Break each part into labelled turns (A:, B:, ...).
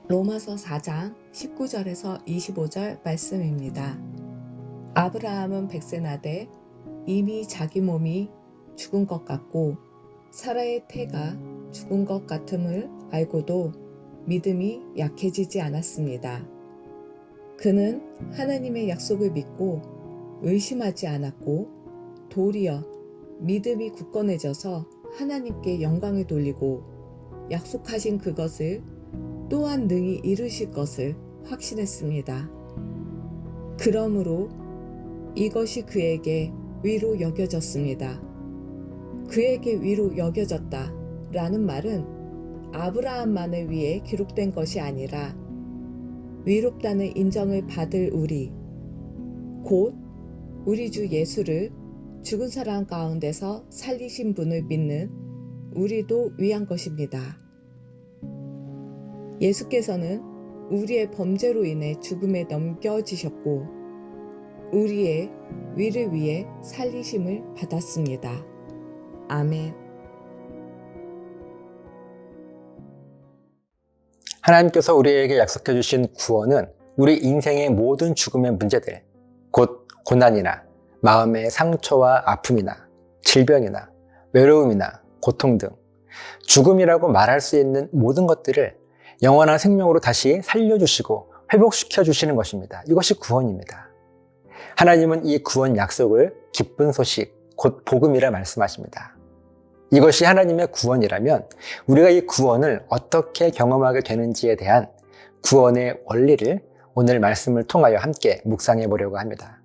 A: 로마서 4장 19절에서 25절 말씀입니다. 아브라함은 100세 나되 이미 자기 몸이 죽은 것 같고 사라의 태가 죽은 것 같음을 알고도 믿음이 약해지지 않았습니다. 그는 하나님의 약속을 믿고 의심하지 않았고 도리어 믿음이 굳건해져서 하나님께 영광을 돌리고 약속하신 그것을 또한 능히 이루실 것을 확신했습니다. 그러므로 이것이 그에게 위로 여겨졌습니다. 그에게 위로 여겨졌다 라는 말은 아브라함만을 위해 기록된 것이 아니라 위롭다는 인정을 받을 우리, 곧 우리 주 예수를 죽은 사람 가운데서 살리신 분을 믿는 우리도 위한 것입니다. 예수께서는 우리의 범죄로 인해 죽음에 넘겨지셨고 우리의 위를 위해 살리심을 받았습니다. 아멘.
B: 하나님께서 우리에게 약속해 주신 구원은 우리 인생의 모든 죽음의 문제들, 곧 고난이나 마음의 상처와 아픔이나 질병이나 외로움이나 고통 등 죽음이라고 말할 수 있는 모든 것들을 영원한 생명으로 다시 살려주시고 회복시켜 주시는 것입니다. 이것이 구원입니다. 하나님은 이 구원 약속을 기쁜 소식, 곧 복음이라 말씀하십니다. 이것이 하나님의 구원이라면 우리가 이 구원을 어떻게 경험하게 되는지에 대한 구원의 원리를 오늘 말씀을 통하여 함께 묵상해 보려고 합니다.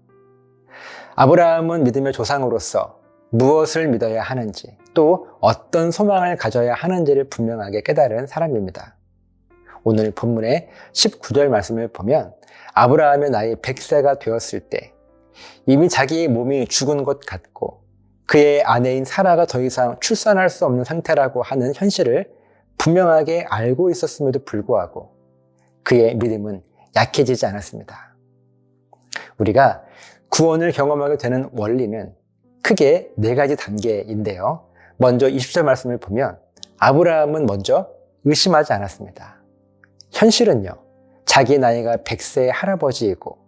B: 아브라함은 믿음의 조상으로서 무엇을 믿어야 하는지 또 어떤 소망을 가져야 하는지를 분명하게 깨달은 사람입니다. 오늘 본문의 19절 말씀을 보면 아브라함의 나이 100세가 되었을 때 이미 자기의 몸이 죽은 것 같고 그의 아내인 사라가 더 이상 출산할 수 없는 상태라고 하는 현실을 분명하게 알고 있었음에도 불구하고 그의 믿음은 약해지지 않았습니다. 우리가 구원을 경험하게 되는 원리는 크게 4가지 단계인데요. 먼저 20절 말씀을 보면 아브라함은 먼저 의심하지 않았습니다. 현실은요, 자기 나이가 100세의 할아버지이고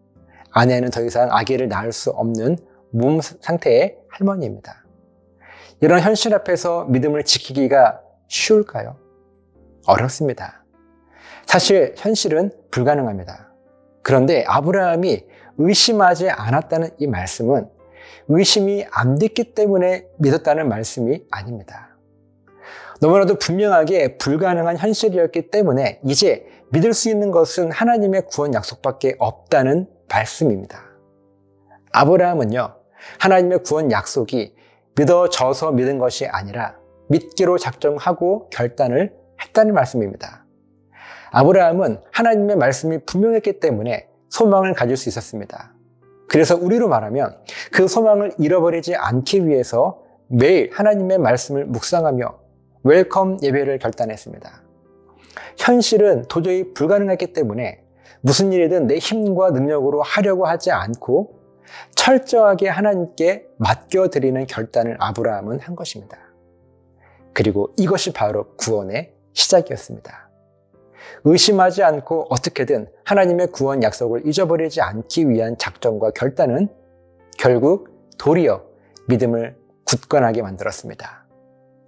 B: 아내는 더 이상 아기를 낳을 수 없는 몸 상태의 할머니입니다. 이런 현실 앞에서 믿음을 지키기가 쉬울까요? 어렵습니다. 사실 현실은 불가능합니다. 그런데 아브라함이 의심하지 않았다는 이 말씀은 의심이 안 됐기 때문에 믿었다는 말씀이 아닙니다. 너무나도 분명하게 불가능한 현실이었기 때문에 이제 믿을 수 있는 것은 하나님의 구원 약속밖에 없다는 말씀입니다. 아브라함은요, 하나님의 구원 약속이 믿어져서 믿은 것이 아니라 믿기로 작정하고 결단을 했다는 말씀입니다. 아브라함은 하나님의 말씀이 분명했기 때문에 소망을 가질 수 있었습니다. 그래서 우리로 말하면 그 소망을 잃어버리지 않기 위해서 매일 하나님의 말씀을 묵상하며 웰컴 예배를 결단했습니다. 현실은 도저히 불가능했기 때문에 무슨 일이든 내 힘과 능력으로 하려고 하지 않고 철저하게 하나님께 맡겨드리는 결단을 아브라함은 한 것입니다. 그리고 이것이 바로 구원의 시작이었습니다. 의심하지 않고 어떻게든 하나님의 구원 약속을 잊어버리지 않기 위한 작정과 결단은 결국 도리어 믿음을 굳건하게 만들었습니다.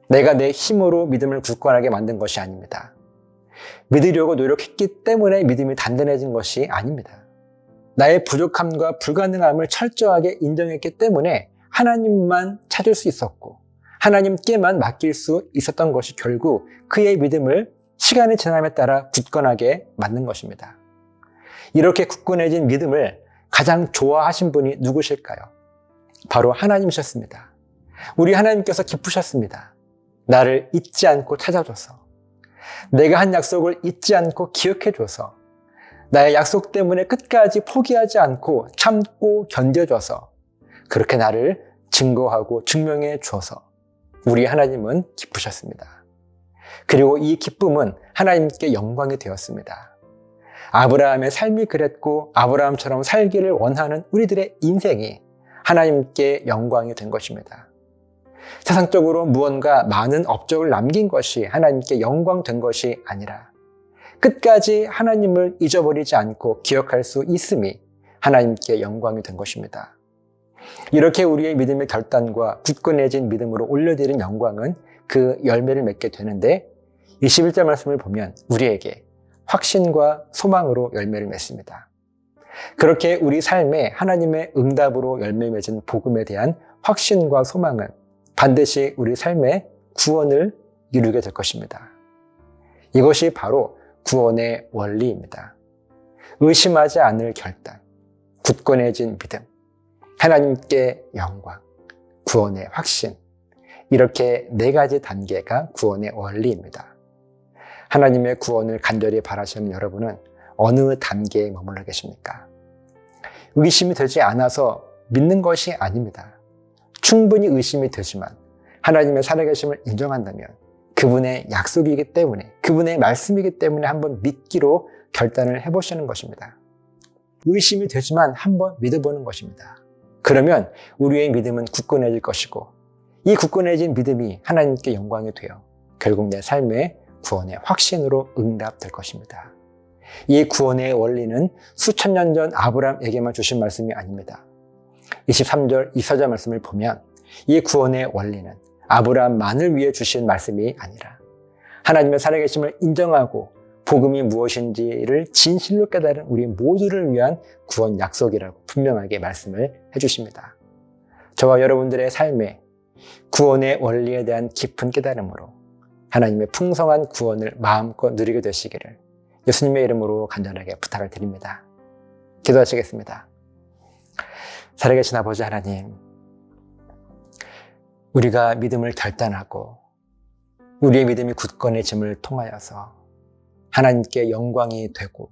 B: 내가 내 힘으로 믿음을 굳건하게 만든 것이 아닙니다. 믿으려고 노력했기 때문에 믿음이 단단해진 것이 아닙니다. 나의 부족함과 불가능함을 철저하게 인정했기 때문에 하나님만 찾을 수 있었고 하나님께만 맡길 수 있었던 것이 결국 그의 믿음을 시간이 지남에 따라 굳건하게 만든 것입니다. 이렇게 굳건해진 믿음을 가장 좋아하신 분이 누구실까요? 바로 하나님이셨습니다. 우리 하나님께서 기쁘셨습니다. 나를 잊지 않고 찾아줘서, 내가 한 약속을 잊지 않고 기억해줘서, 나의 약속 때문에 끝까지 포기하지 않고 참고 견뎌줘서, 그렇게 나를 증거하고 증명해 줘서 우리 하나님은 기쁘셨습니다. 그리고 이 기쁨은 하나님께 영광이 되었습니다. 아브라함의 삶이 그랬고 아브라함처럼 살기를 원하는 우리들의 인생이 하나님께 영광이 된 것입니다. 세상적으로 무언가 많은 업적을 남긴 것이 하나님께 영광된 것이 아니라 끝까지 하나님을 잊어버리지 않고 기억할 수 있음이 하나님께 영광이 된 것입니다. 이렇게 우리의 믿음의 결단과 굳건해진 믿음으로 올려드린 영광은 그 열매를 맺게 되는데 21절 말씀을 보면 우리에게 확신과 소망으로 열매를 맺습니다. 그렇게 우리 삶에 하나님의 응답으로 열매 맺은 복음에 대한 확신과 소망은 반드시 우리 삶의 구원을 이루게 될 것입니다. 이것이 바로 구원의 원리입니다. 의심하지 않을 결단, 굳건해진 믿음, 하나님께 영광, 구원의 확신, 이렇게 4가지 단계가 구원의 원리입니다. 하나님의 구원을 간절히 바라시는 여러분은 어느 단계에 머물러 계십니까? 의심이 되지 않아서 믿는 것이 아닙니다. 충분히 의심이 되지만 하나님의 살아계심을 인정한다면 그분의 약속이기 때문에, 그분의 말씀이기 때문에 한번 믿기로 결단을 해보시는 것입니다. 의심이 되지만 한번 믿어보는 것입니다. 그러면 우리의 믿음은 굳건해질 것이고 이 굳건해진 믿음이 하나님께 영광이 되어 결국 내 삶의 구원의 확신으로 응답될 것입니다. 이 구원의 원리는 수천 년 전 아브라함에게만 주신 말씀이 아닙니다. 23절, 24절 말씀을 보면 이 구원의 원리는 아브라함만을 위해 주신 말씀이 아니라 하나님의 살아계심을 인정하고 복음이 무엇인지를 진실로 깨달은 우리 모두를 위한 구원 약속이라고 분명하게 말씀을 해주십니다. 저와 여러분들의 삶에 구원의 원리에 대한 깊은 깨달음으로 하나님의 풍성한 구원을 마음껏 누리게 되시기를 예수님의 이름으로 간절하게 부탁을 드립니다. 기도하시겠습니다. 살아계신 아버지 하나님, 우리가 믿음을 결단하고 우리의 믿음이 굳건해짐을 통하여서 하나님께 영광이 되고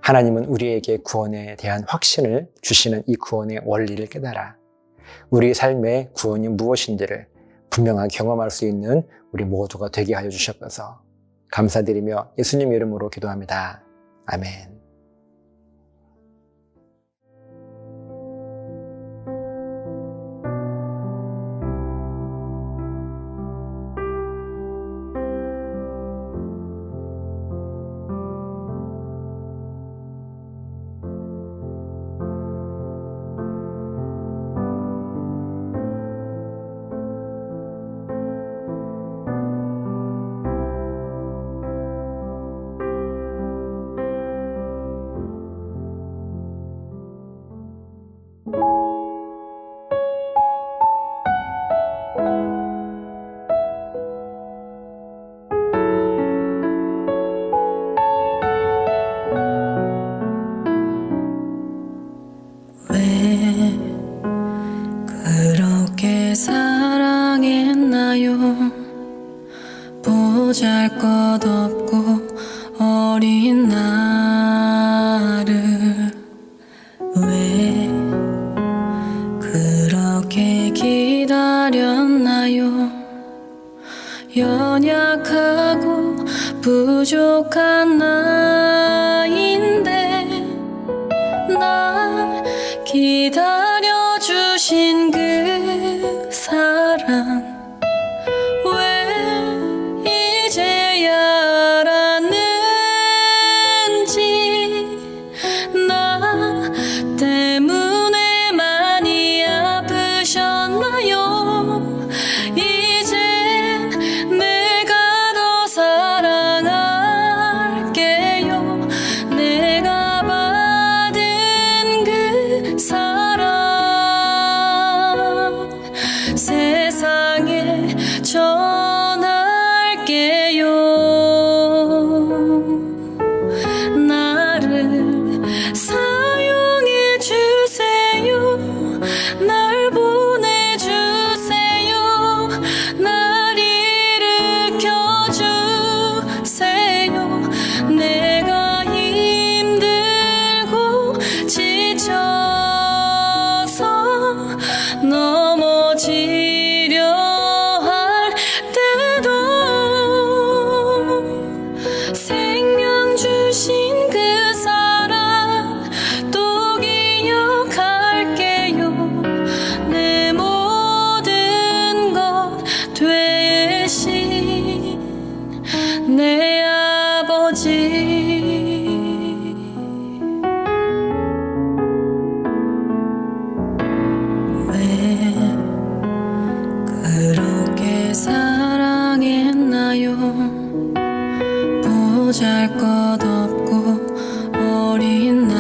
B: 하나님은 우리에게 구원에 대한 확신을 주시는 이 구원의 원리를 깨달아 우리 삶의 구원이 무엇인지를 분명하게 경험할 수 있는 우리 모두가 되게 하여 주셨어서 감사드리며 예수님 이름으로 기도합니다. 아멘.
C: 그렇게 사랑했나요? 보잘것없고 어린 나를 왜 그렇게 기다렸나요? 연약하고 부족한 나인데 날 기다려주신 그 사랑 왜 이제야 알았는지 나 때문에 많이 아프셨나요? 이젠 내가 더 사랑할게요. 내가 받은 그 사랑 버린